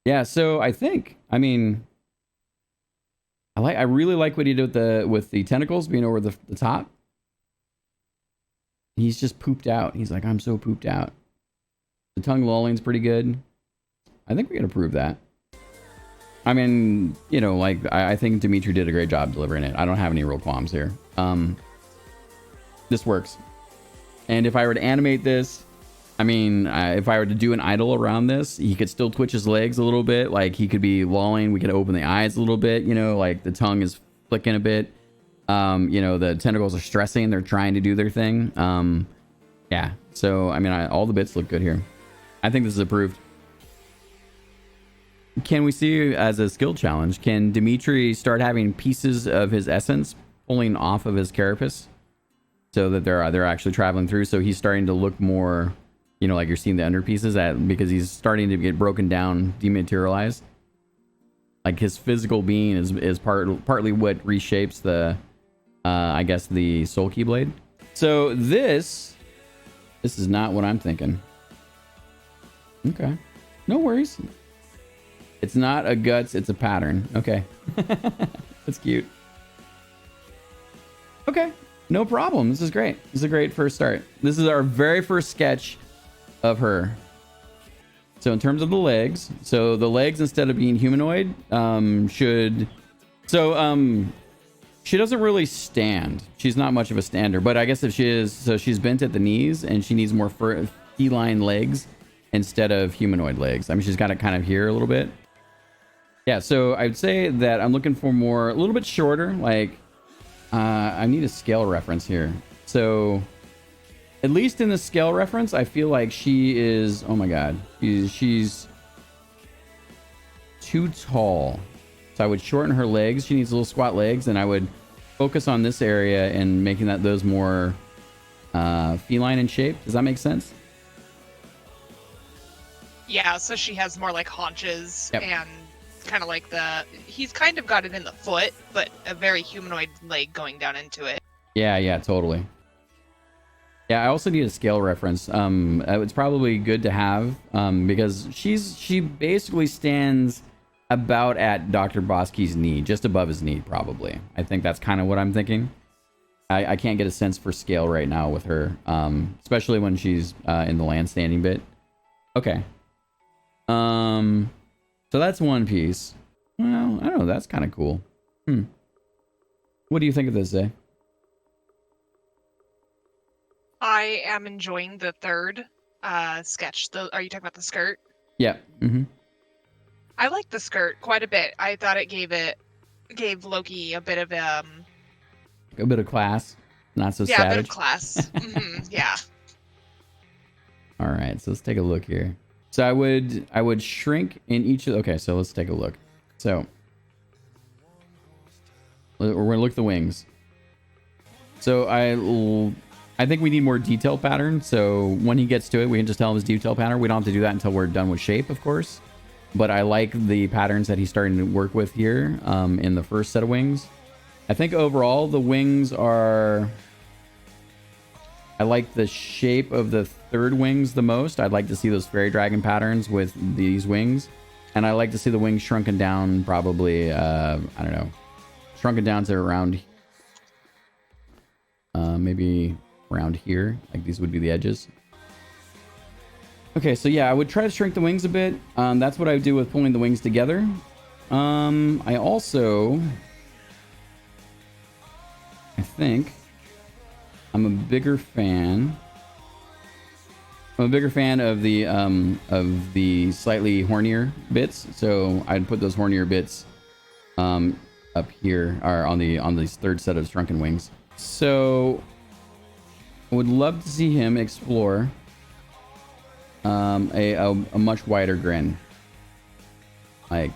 Yeah, so I mean, I really like what he did with the tentacles being over the top. He's just pooped out. He's like, I'm so pooped out. The tongue lolling's pretty good. I think we can approve that. I mean, you know, like I think Dimitri did a great job delivering it. I don't have any real qualms here. This works. And if I were to animate this, I mean, if I were to do an idle around this, he could still twitch his legs a little bit. Like he could be lolling. We could open the eyes a little bit. You know, like the tongue is flicking a bit. You know, the tentacles are stressing. They're trying to do their thing. Yeah. So, I mean, all the bits look good here. I think this is approved. Can we see as a skill challenge? Can Dimitri start having pieces of his essence pulling off of his carapace so that they're actually traveling through? So he's starting to look more, you know, like you're seeing the underpieces because he's starting to get broken down, dematerialized. Like his physical being is partly what reshapes the, I guess, the soul keyblade. So this is not what I'm thinking. Okay, no worries. It's not a guts, it's a pattern. Okay. That's cute. Okay, no problem. This is great. This is a great first start. This is our very first sketch of her. So in terms of the legs, so the legs, instead of being humanoid, she doesn't really stand. She's not much of a stander, but I guess if she is, so she's bent at the knees and she needs more feline legs instead of humanoid legs. I mean, she's got it kind of here a little bit. Yeah, so I'd say that I'm looking for a little bit shorter. Like, I need a scale reference here. So, at least in the scale reference, I feel like she is. Oh my god, she's too tall. So I would shorten her legs. She needs little squat legs, and I would focus on this area and making those more feline in shape. Does that make sense? Yeah, so she has more like haunches. Yep. And kind of like he's kind of got it in the foot, but a very humanoid leg going down into it. Yeah, totally. Yeah, I also need a scale reference. It's probably good to have because she basically stands about at DrBossKey's knee, just above his knee, probably. I think that's kind of what I'm thinking. I can't get a sense for scale right now with her, especially when she's in the land standing bit. Okay. So that's one piece. Well, I don't know. That's kind of cool. What do you think of this, Zay? I am enjoying the third sketch. Are you talking about the skirt? Yeah. Mm-hmm. I like the skirt quite a bit. I thought it gave Loki a bit of class, not so savage. Yeah, a bit of class. Mm-hmm, yeah. All right, so let's take a look here. So I would shrink in each of. Okay, so let's take a look. So we're gonna look at the wings. So I think we need more detail pattern. So when he gets to it, we can just tell him his detail pattern. We don't have to do that until we're done with shape, of course. But I like the patterns that he's starting to work with here in the first set of wings. I think overall the wings are. I like the shape of the third wings the most. I'd like to see those fairy dragon patterns with these wings. And I like to see the wings shrunken down probably, I don't know, shrunken down to around, maybe around here. Like these would be the edges. Okay, so yeah, I would try to shrink the wings a bit. That's what I do with pulling the wings together. I think I'm a bigger fan. I'm a bigger fan of the slightly hornier bits. So I'd put those hornier bits up here, or on this third set of shrunken wings. So I would love to see him explore a much wider grin. Like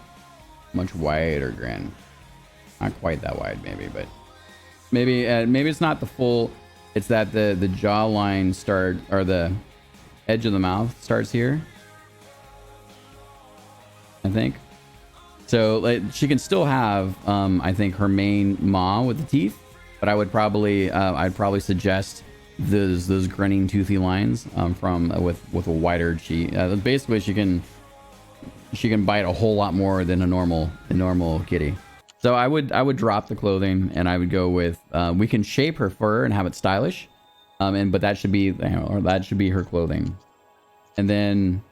much wider grin. Not quite that wide, maybe, but maybe it's not the full. It's that the jawline or the edge of the mouth starts here, I think. So like, she can still have, I think, her main maw with the teeth, but I would probably, I'd probably suggest those grinning toothy lines with a wider cheek. Basically, she can she can bite a whole lot more than a normal kitty. So I would drop the clothing, and I would go with we can shape her fur and have it stylish, but that should be her clothing. And then,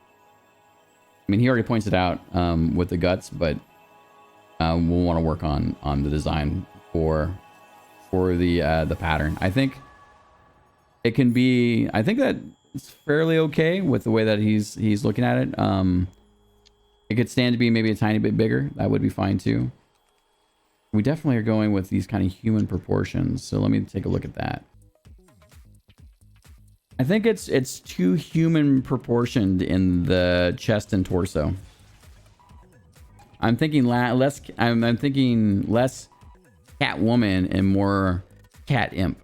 I mean, he already points it out with the guts, but we'll want to work on the design for the pattern. I think it can be. I think that it's fairly okay with the way that he's looking at it. It could stand to be maybe a tiny bit bigger. That would be fine too. We definitely are going with these kind of human proportions. So let me take a look at that. I think it's too human proportioned in the chest and torso. I'm thinking less. I'm thinking less Catwoman and more Cat Imp.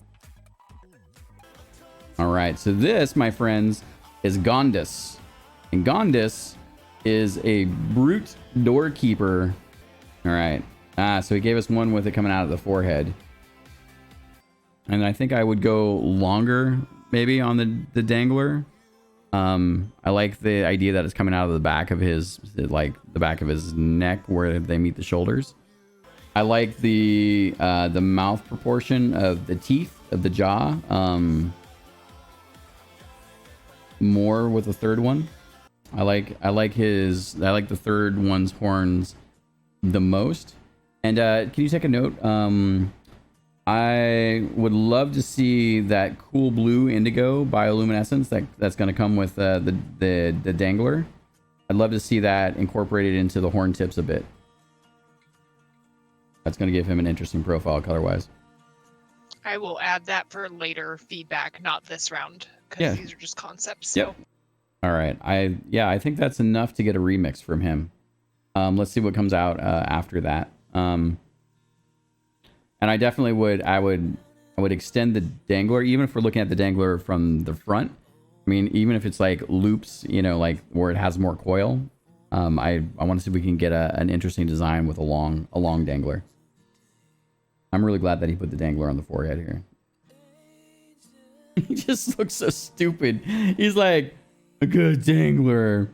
All right, so this, my friends, is Gondis, and Gondis is a brute doorkeeper. All right. So he gave us one with it coming out of the forehead. And I think I would go longer, maybe, on the dangler. I like the idea that it's coming out of the back of his, like, the back of his neck where they meet the shoulders. I like the mouth proportion of the teeth, of the jaw, more with the third one. I like the third one's horns the most. And can you take a note? I would love to see that cool blue indigo bioluminescence that's going to come with the dangler. I'd love to see that incorporated into the horn tips a bit. That's going to give him an interesting profile color-wise. I will add that for later feedback, not this round, because these are just concepts. So. Yep. All right. I think that's enough to get a remix from him. Let's see what comes out after that. And I definitely would extend the dangler, even if we're looking at the dangler from the front. I mean, even if it's like loops, you know, like where it has more coil. I want to see if we can get an interesting design with a long dangler. I'm really glad that he put the dangler on the forehead here. He just looks so stupid. He's like, a good dangler.